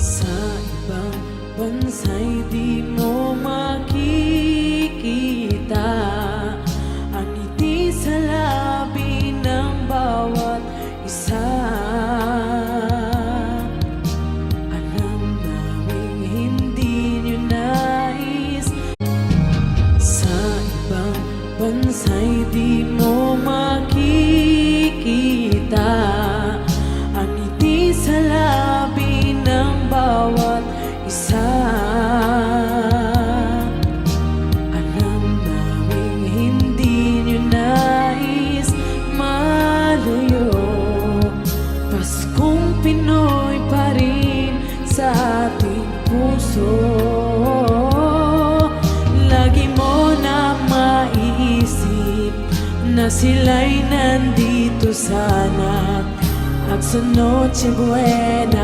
Sa ibang bansa'y di mo makikita ang ngiti sa labi ng bawat isa. Alam naming hindi nyo nais. Sa ibang bansa'y di mo makikita ang ngiti sa labi ng bawat isa. Alam naming hindi nyo nais malayo. Paskong Pinoy pa rin sa ating puso. Lagi mo na maiisip na sila'y nandito sana, at sa Noche Buena